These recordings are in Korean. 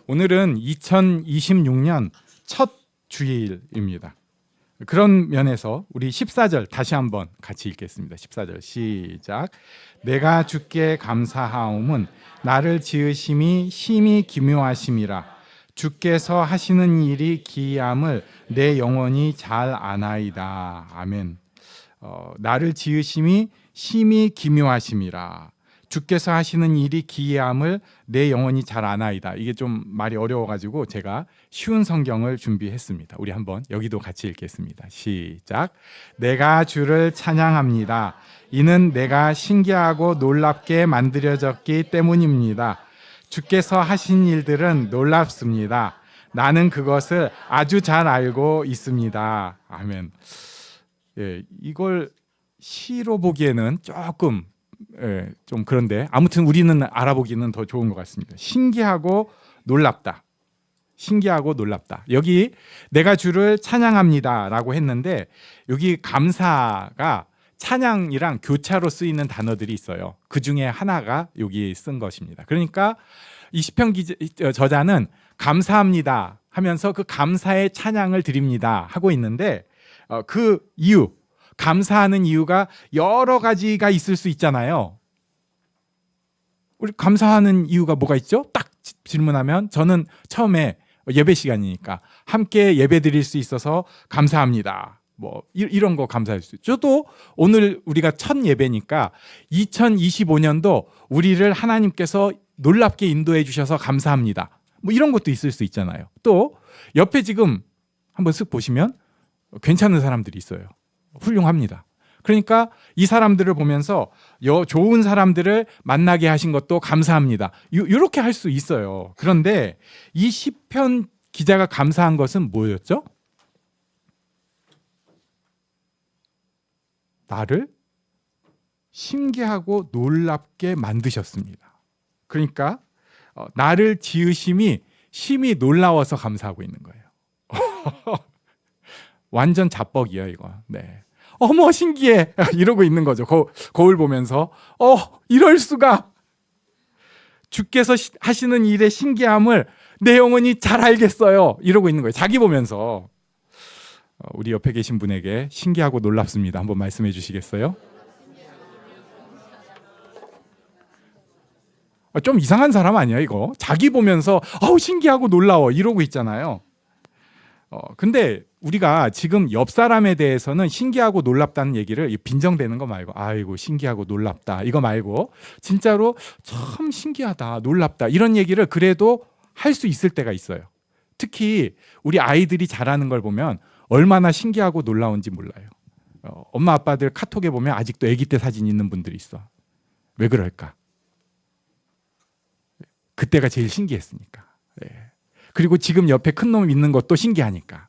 오늘은 2026년 첫 주일입니다. 그런 면에서 우리 14절 다시 한번 같이 읽겠습니다. 14절 시작. 내가 주께 감사하옴은 나를 지으심이 심히 기묘하심이라. 주께서 하시는 일이 기이함을 내 영혼이 잘 아나이다. 아멘. 나를 지으심이 심히 기묘하심이라. 주께서 하시는 일이 기이함을 내 영혼이 잘 아나이다. 이게 좀 말이 어려워가지고 제가 쉬운 성경을 준비했습니다. 우리 한번 여기도 같이 읽겠습니다. 시작. 내가 주를 찬양합니다. 이는 내가 신기하고 놀랍게 만들어졌기 때문입니다. 주께서 하신 일들은 놀랍습니다. 나는 그것을 아주 잘 알고 있습니다. 아멘. 예, 이걸 시로 보기에는 조금 좀 그런데 아무튼 우리는 알아보기는 더 좋은 것 같습니다. 신기하고 놀랍다. 신기하고 놀랍다. 여기 내가 주를 찬양합니다 라고 했는데 여기 감사가 찬양이랑 교차로 쓰이는 단어들이 있어요. 그 중에 하나가 여기 쓴 것입니다. 그러니까 이 시편 저자는 감사합니다 하면서 그 감사의 찬양을 드립니다 하고 있는데 그 이유, 감사하는 이유가 여러 가지가 있을 수 있잖아요. 우리 감사하는 이유가 뭐가 있죠? 딱 질문하면 저는 처음에 예배 시간이니까 함께 예배 드릴 수 있어서 감사합니다. 뭐 이런 거 감사할 수 있죠. 저도 오늘 우리가 첫 예배니까 2025년도 우리를 하나님께서 놀랍게 인도해 주셔서 감사합니다. 뭐 이런 것도 있을 수 있잖아요. 또 옆에 지금 한번 쓱 보시면 괜찮은 사람들이 있어요. 훌륭합니다. 그러니까 이 사람들을 보면서 좋은 사람들을 만나게 하신 것도 감사합니다. 이렇게 할 수 있어요. 그런데 이 시편 기자가 감사한 것은 뭐였죠? 나를 신기하고 놀랍게 만드셨습니다. 그러니까 나를 지으심이 심히 놀라워서 감사하고 있는 거예요. 완전 자뻑이에요, 이거. 네. 어머 신기해 이러고 있는 거죠. 거울 보면서 이럴 수가. 주께서 하시는 일의 신기함을 내 영혼이 잘 알겠어요 이러고 있는 거예요. 자기 보면서. 우리 옆에 계신 분에게 신기하고 놀랍습니다 한번 말씀해 주시겠어요? 좀 이상한 사람 아니야 이거? 자기 보면서 신기하고 놀라워 이러고 있잖아요. 근데 우리가 지금 옆 사람에 대해서는 신기하고 놀랍다는 얘기를 빈정대는 거 말고 아이고 신기하고 놀랍다 이거 말고 진짜로 참 신기하다 놀랍다 이런 얘기를 그래도 할 수 있을 때가 있어요. 특히 우리 아이들이 잘하는 걸 보면 얼마나 신기하고 놀라운지 몰라요. 엄마 아빠들 카톡에 보면 아직도 아기 때 사진 있는 분들이 있어. 왜 그럴까? 그때가 제일 신기했으니까. 그리고 지금 옆에 큰 놈 있는 것도 신기하니까.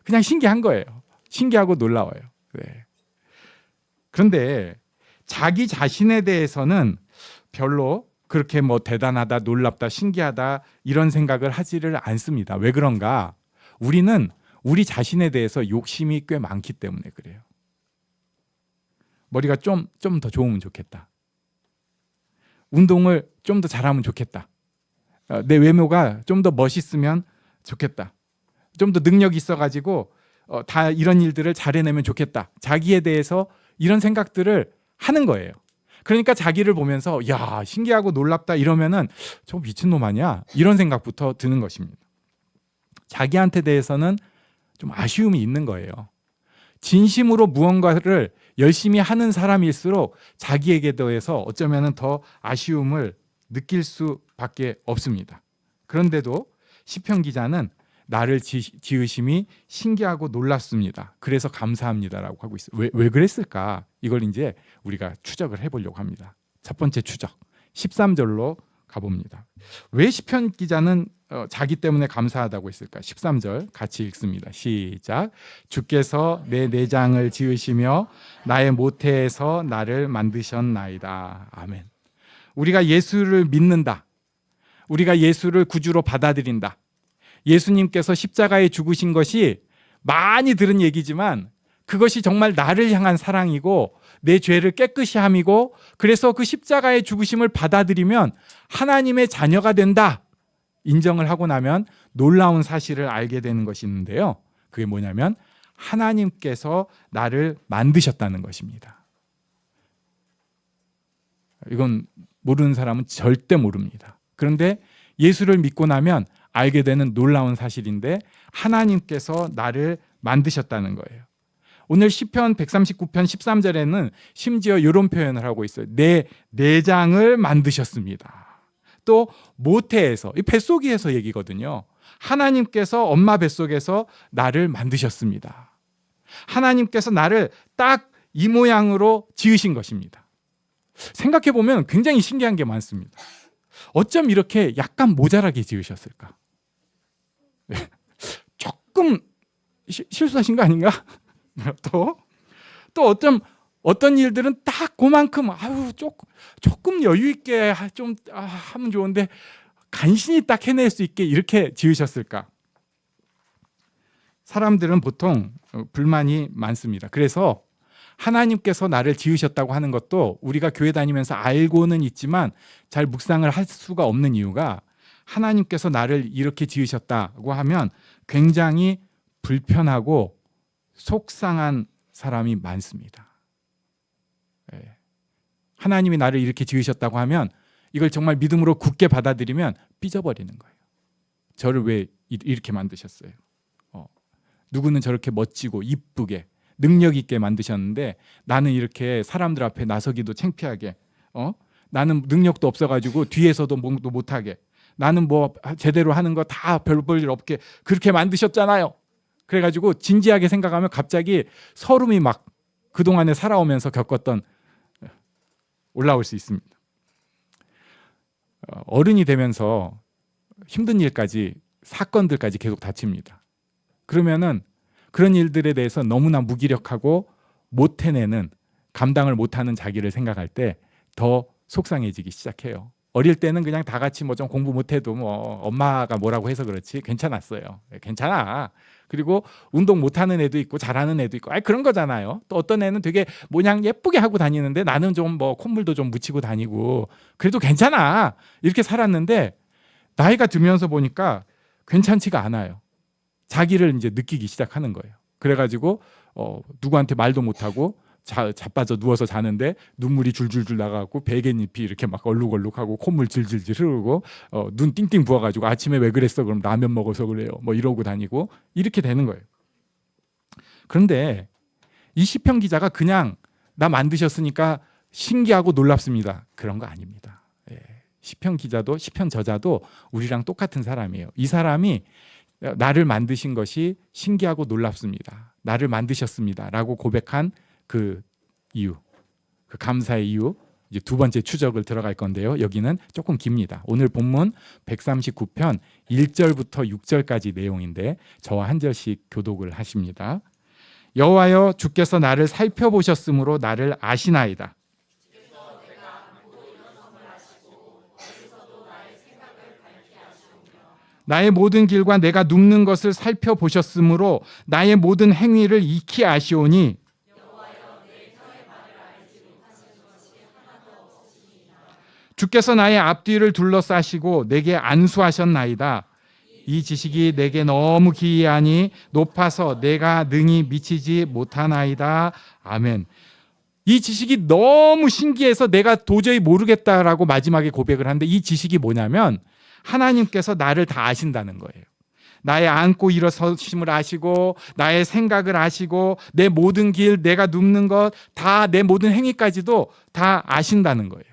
그냥 신기한 거예요. 신기하고 놀라워요. 그런데 자기 자신에 대해서는 별로 그렇게 뭐 대단하다, 놀랍다, 신기하다 이런 생각을 하지를 않습니다. 왜 그런가? 우리는 우리 자신에 대해서 욕심이 꽤 많기 때문에 그래요. 머리가 좀 더 좋으면 좋겠다. 운동을 좀 더 잘하면 좋겠다. 내 외모가 좀 더 멋있으면 좋겠다. 좀 더 능력이 있어가지고 다 이런 일들을 잘해내면 좋겠다. 자기에 대해서 이런 생각들을 하는 거예요. 그러니까 자기를 보면서 야 신기하고 놀랍다 이러면은 저 미친놈 아니야? 이런 생각부터 드는 것입니다. 자기한테 대해서는 좀 아쉬움이 있는 거예요. 진심으로 무언가를 열심히 하는 사람일수록 자기에게 대해서 어쩌면 더 아쉬움을 느낄 수밖에 없습니다. 그런데도 시편 기자는 나를 지으심이 신기하고 놀랍습니다. 그래서 감사합니다라고 하고 있어요. 왜 그랬을까? 이걸 이제 우리가 추적을 해보려고 합니다. 첫 번째 추적 13절로 가봅니다. 왜 시편 기자는 자기 때문에 감사하다고 했을까? 13절 같이 읽습니다. 시작. 주께서 내 내장을 지으시며 나의 모태에서 나를 만드셨나이다. 아멘. 우리가 예수를 믿는다. 우리가 예수를 구주로 받아들인다. 예수님께서 십자가에 죽으신 것이 많이 들은 얘기지만 그것이 정말 나를 향한 사랑이고 내 죄를 깨끗이 함이고 그래서 그 십자가의 죽으심을 받아들이면 하나님의 자녀가 된다. 인정을 하고 나면 놀라운 사실을 알게 되는 것이 있는데요. 그게 뭐냐면 하나님께서 나를 만드셨다는 것입니다. 이건 모르는 사람은 절대 모릅니다. 그런데 예수를 믿고 나면 알게 되는 놀라운 사실인데 하나님께서 나를 만드셨다는 거예요. 오늘 시편 139편 13절에는 심지어 이런 표현을 하고 있어요. 내 내장을 만드셨습니다. 또 모태에서, 이 뱃속에서 얘기거든요. 하나님께서 엄마 뱃속에서 나를 만드셨습니다. 하나님께서 나를 딱 이 모양으로 지으신 것입니다. 생각해 보면 굉장히 신기한 게 많습니다. 어쩜 이렇게 약간 모자라게 지으셨을까? 조금 실수하신 거 아닌가? 또 어떤 일들은 딱 그만큼 조금 여유 있게 좀 하면 좋은데 간신히 딱 해낼 수 있게 이렇게 지으셨을까? 사람들은 보통 불만이 많습니다. 그래서 하나님께서 나를 지으셨다고 하는 것도 우리가 교회 다니면서 알고는 있지만 잘 묵상을 할 수가 없는 이유가 하나님께서 나를 이렇게 지으셨다고 하면 굉장히 불편하고 속상한 사람이 많습니다. 하나님이 나를 이렇게 지으셨다고 하면 이걸 정말 믿음으로 굳게 받아들이면 삐져버리는 거예요. 저를 왜 이렇게 만드셨어요? 누구는 저렇게 멋지고 이쁘게 능력 있게 만드셨는데 나는 이렇게 사람들 앞에 나서기도 창피하게, 나는 능력도 없어가지고 뒤에서도 뭔도 못하게, 나는 뭐 제대로 하는 거 다 별 볼 일 없게 그렇게 만드셨잖아요. 그래가지고 진지하게 생각하면 갑자기 서름이 막 그동안에 살아오면서 겪었던 올라올 수 있습니다. 어른이 되면서 힘든 일까지, 사건들까지 계속 닥칩니다. 그러면은 그런 일들에 대해서 너무나 무기력하고 못 해내는, 감당을 못하는 자기를 생각할 때 더 속상해지기 시작해요. 어릴 때는 그냥 다 같이 뭐 좀 공부 못해도 뭐 엄마가 뭐라고 해서 그렇지 괜찮았어요. 괜찮아. 그리고 운동 못하는 애도 있고 잘하는 애도 있고, 그런 거잖아요. 또 어떤 애는 되게 모양 예쁘게 하고 다니는데 나는 좀 뭐 콧물도 좀 묻히고 다니고 그래도 괜찮아. 이렇게 살았는데 나이가 들면서 보니까 괜찮지가 않아요. 자기를 이제 느끼기 시작하는 거예요. 그래가지고 누구한테 말도 못하고 자빠져 누워서 자는데 눈물이 줄줄줄 나가고 베갯잎이 이렇게 막 얼룩얼룩하고 콧물 질질질 흐르고 눈 띵띵 부어가지고 아침에 왜 그랬어? 그럼 라면 먹어서 그래요. 뭐 이러고 다니고 이렇게 되는 거예요. 그런데 이 시편 기자가 그냥 나 만드셨으니까 신기하고 놀랍습니다. 그런 거 아닙니다. 시편 기자도 시편 저자도 우리랑 똑같은 사람이에요. 이 사람이 나를 만드신 것이 신기하고 놀랍습니다. 나를 만드셨습니다. 라고 고백한 그 이유, 그 감사의 이유, 이제 두 번째 추적을 들어갈 건데요. 여기는 조금 깁니다. 오늘 본문 139편 1절부터 6절까지 내용인데 저와 한 절씩 교독을 하십니다. 여호와여, 주께서 나를 살펴보셨으므로 나를 아시나이다. 나의 모든 길과 내가 눕는 것을 살펴보셨으므로 나의 모든 행위를 익히 아시오니 주께서 나의 앞뒤를 둘러싸시고 내게 안수하셨나이다. 이 지식이 내게 너무 기이하니 높아서 내가 능히 미치지 못하나이다. 아멘. 이 지식이 너무 신기해서 내가 도저히 모르겠다라고 마지막에 고백을 하는데, 이 지식이 뭐냐면 하나님께서 나를 다 아신다는 거예요. 나의 앉고 일어서심을 아시고 나의 생각을 아시고 내 모든 길, 내가 눕는 것, 다 내 모든 행위까지도 다 아신다는 거예요.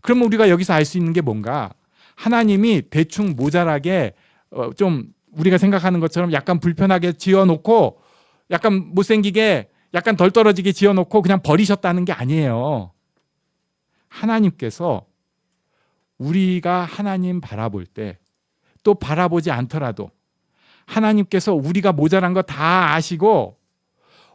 그러면 우리가 여기서 알 수 있는 게 뭔가, 하나님이 대충 모자라게 좀 우리가 생각하는 것처럼 약간 불편하게 지어놓고 약간 못생기게 약간 덜 떨어지게 지어놓고 그냥 버리셨다는 게 아니에요. 하나님께서 우리가 하나님 바라볼 때, 또 바라보지 않더라도 하나님께서 우리가 모자란 거 다 아시고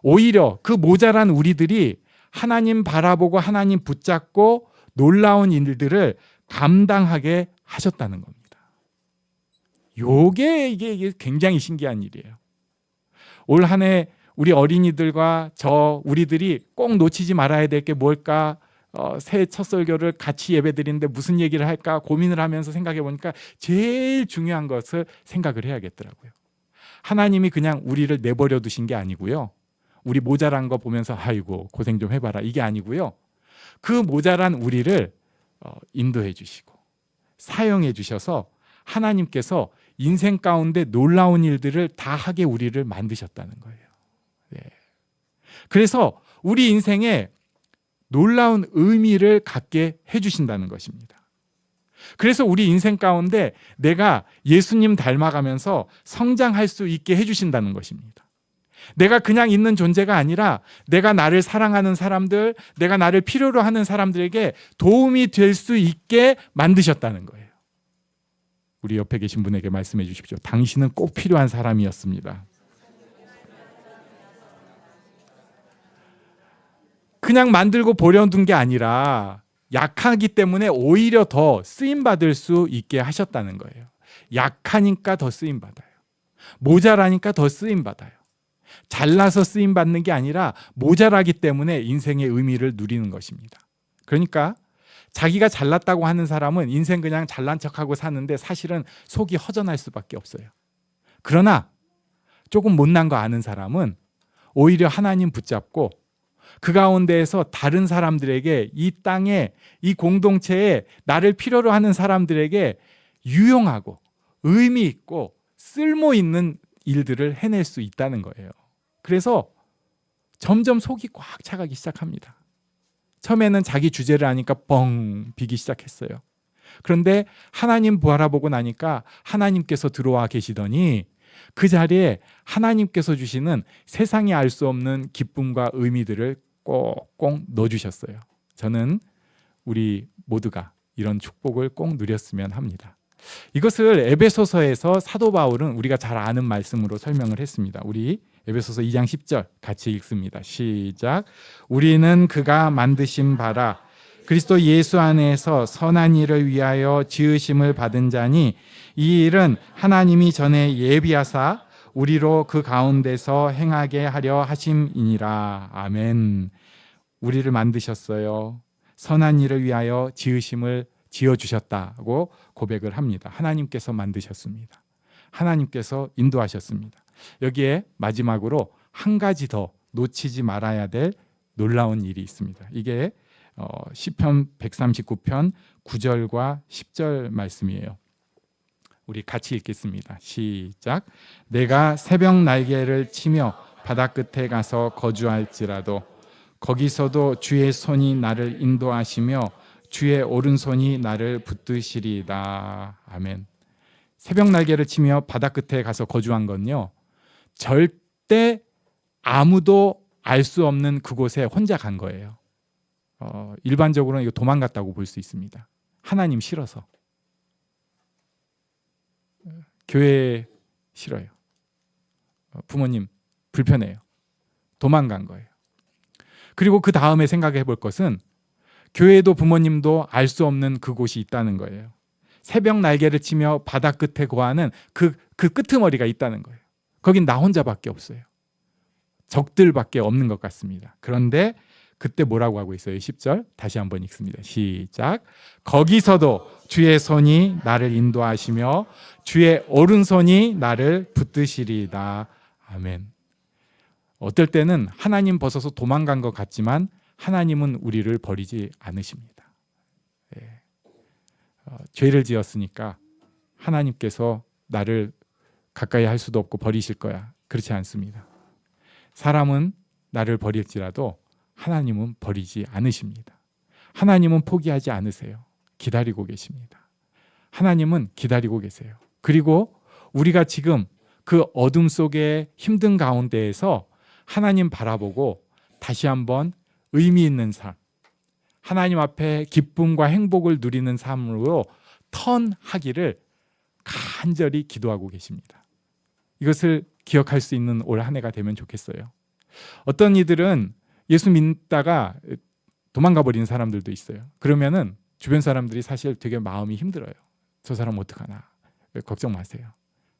오히려 그 모자란 우리들이 하나님 바라보고 하나님 붙잡고 놀라운 일들을 감당하게 하셨다는 겁니다. 이게 굉장히 신기한 일이에요. 올 한 해 우리 어린이들과 우리들이 꼭 놓치지 말아야 될 게 뭘까 새해 첫 설교를 같이 예배드리는데 무슨 얘기를 할까 고민을 하면서 생각해 보니까 제일 중요한 것을 생각을 해야겠더라고요. 하나님이 그냥 우리를 내버려 두신 게 아니고요. 우리 모자란 거 보면서 아이고 고생 좀 해봐라 이게 아니고요. 그 모자란 우리를 인도해 주시고 사용해 주셔서 하나님께서 인생 가운데 놀라운 일들을 다 하게 우리를 만드셨다는 거예요. 네. 그래서 우리 인생에 놀라운 의미를 갖게 해주신다는 것입니다. 그래서 우리 인생 가운데 내가 예수님 닮아가면서 성장할 수 있게 해주신다는 것입니다. 내가 그냥 있는 존재가 아니라 내가 나를 사랑하는 사람들, 내가 나를 필요로 하는 사람들에게 도움이 될 수 있게 만드셨다는 거예요. 우리 옆에 계신 분에게 말씀해 주십시오. 당신은 꼭 필요한 사람이었습니다. 그냥 만들고 버려둔 게 아니라 약하기 때문에 오히려 더 쓰임받을 수 있게 하셨다는 거예요. 약하니까 더 쓰임받아요. 모자라니까 더 쓰임받아요. 잘나서 쓰임받는 게 아니라 모자라기 때문에 인생의 의미를 누리는 것입니다. 그러니까 자기가 잘났다고 하는 사람은 인생 그냥 잘난 척하고 사는데 사실은 속이 허전할 수밖에 없어요. 그러나 조금 못난 거 아는 사람은 오히려 하나님 붙잡고 그 가운데에서 다른 사람들에게 이 땅에 이 공동체에 나를 필요로 하는 사람들에게 유용하고 의미 있고 쓸모 있는 일들을 해낼 수 있다는 거예요. 그래서 점점 속이 꽉 차가기 시작합니다. 처음에는 자기 주제를 아니까 뻥 비기 시작했어요. 그런데 하나님 바라보고 나니까 하나님께서 들어와 계시더니 그 자리에 하나님께서 주시는 세상이 알 수 없는 기쁨과 의미들을 꼭꼭 넣어주셨어요. 저는 우리 모두가 이런 축복을 꼭 누렸으면 합니다. 이것을 에베소서에서 사도 바울은 우리가 잘 아는 말씀으로 설명을 했습니다. 우리 에베소서 2장 10절 같이 읽습니다. 시작. 우리는 그가 만드신 바라 그리스도 예수 안에서 선한 일을 위하여 지으심을 받은 자니 이 일은 하나님이 전에 예비하사 우리로 그 가운데서 행하게 하려 하심이니라. 아멘. 우리를 만드셨어요. 선한 일을 위하여 지으심을 지어주셨다고 고백을 합니다. 하나님께서 만드셨습니다. 하나님께서 인도하셨습니다. 여기에 마지막으로 한 가지 더 놓치지 말아야 될 놀라운 일이 있습니다. 이게 시편 139편 9절과 10절 말씀이에요. 우리 같이 읽겠습니다. 시작. 내가 새벽 날개를 치며 바다 끝에 가서 거주할지라도 거기서도 주의 손이 나를 인도하시며 주의 오른손이 나를 붙드시리다. 아멘. 새벽 날개를 치며 바다 끝에 가서 거주한 건요, 절대 아무도 알 수 없는 그곳에 혼자 간 거예요. 일반적으로는 이거 도망갔다고 볼 수 있습니다. 하나님 싫어서. 교회 싫어요. 부모님 불편해요. 도망간 거예요. 그리고 그 다음에 생각해 볼 것은 교회도 부모님도 알 수 없는 그곳이 있다는 거예요. 새벽 날개를 치며 바다 끝에 거하는 그 끄트머리가 있다는 거예요. 거긴 나 혼자밖에 없어요. 적들밖에 없는 것 같습니다. 그런데 그때 뭐라고 하고 있어요? 10절 다시 한번 읽습니다. 시작. 거기서도 주의 손이 나를 인도하시며 주의 오른손이 나를 붙드시리다. 아멘. 어떨 때는 하나님 벗어서 도망간 것 같지만 하나님은 우리를 버리지 않으십니다. 네. 죄를 지었으니까 하나님께서 나를 가까이 할 수도 없고 버리실 거야. 그렇지 않습니다. 사람은 나를 버릴지라도 하나님은 버리지 않으십니다. 하나님은 포기하지 않으세요. 기다리고 계십니다. 하나님은 기다리고 계세요. 그리고 우리가 지금 그 어둠 속에 힘든 가운데에서 하나님 바라보고 다시 한번 의미 있는 삶, 하나님 앞에 기쁨과 행복을 누리는 삶으로 턴하기를 간절히 기도하고 계십니다. 이것을 기억할 수 있는 올 한 해가 되면 좋겠어요. 어떤 이들은 예수 믿다가 도망가 버리는 사람들도 있어요. 그러면은 주변 사람들이 사실 되게 마음이 힘들어요. 저 사람 어떡하나. 걱정 마세요.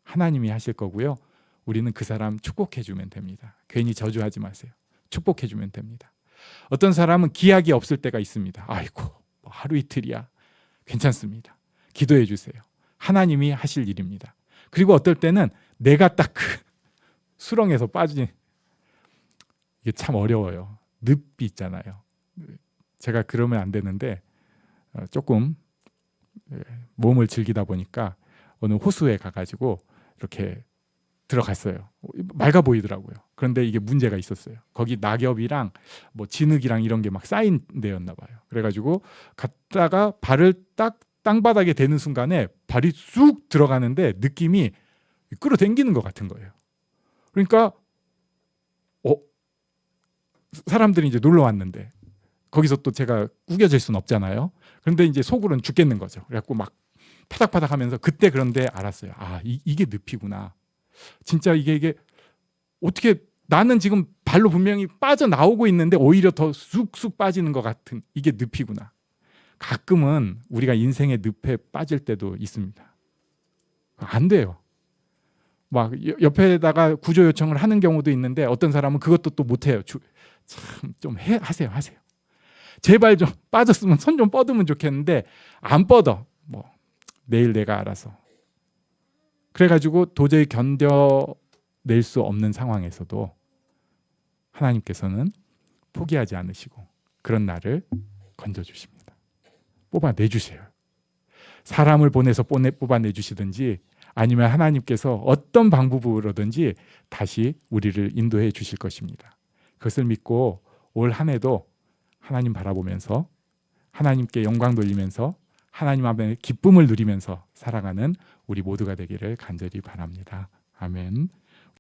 하나님이 하실 거고요. 우리는 그 사람 축복해 주면 됩니다. 괜히 저주하지 마세요. 축복해 주면 됩니다. 어떤 사람은 기약이 없을 때가 있습니다. 아이고, 뭐 하루 이틀이야. 괜찮습니다. 기도해 주세요. 하나님이 하실 일입니다. 그리고 어떨 때는 내가 딱 그 수렁에서 빠진, 이게 참 어려워요. 늪이 있잖아요. 제가 그러면 안 되는데 조금 몸을 즐기다 보니까 어느 호수에 가가지고 이렇게 들어갔어요. 맑아 보이더라고요. 그런데 이게 문제가 있었어요. 거기 낙엽이랑 뭐 진흙이랑 이런 게 막 쌓인 데였나 봐요. 그래가지고 갔다가 발을 딱 땅바닥에 대는 순간에 발이 쑥 들어가는데 느낌이 끌어당기는 것 같은 거예요. 그러니까 사람들이 이제 놀러 왔는데 거기서 또 제가 구겨질 수는 없잖아요. 그런데 이제 속으로는 죽겠는 거죠. 그래갖고 막 파닥파닥 하면서 그때 그런데 알았어요. 아, 이게 늪이구나. 진짜 이게 어떻게 나는 지금 발로 분명히 빠져나오고 있는데 오히려 더 쑥쑥 빠지는 것 같은 이게 늪이구나. 가끔은 우리가 인생의 늪에 빠질 때도 있습니다. 안 돼요. 막 옆에다가 구조 요청을 하는 경우도 있는데 어떤 사람은 그것도 또 못해요. 참 좀 하세요. 제발 좀 빠졌으면 손 좀 뻗으면 좋겠는데 안 뻗어. 뭐 내일 내가 알아서. 그래가지고 도저히 견뎌낼 수 없는 상황에서도 하나님께서는 포기하지 않으시고 그런 나를 건져주십니다. 뽑아내주세요. 사람을 보내서 뽑아내주시든지 아니면 하나님께서 어떤 방법으로든지 다시 우리를 인도해 주실 것입니다. 그것을 믿고 올 한 해도 하나님 바라보면서 하나님께 영광 돌리면서 하나님 앞에 기쁨을 누리면서 살아가는 우리 모두가 되기를 간절히 바랍니다. 아멘.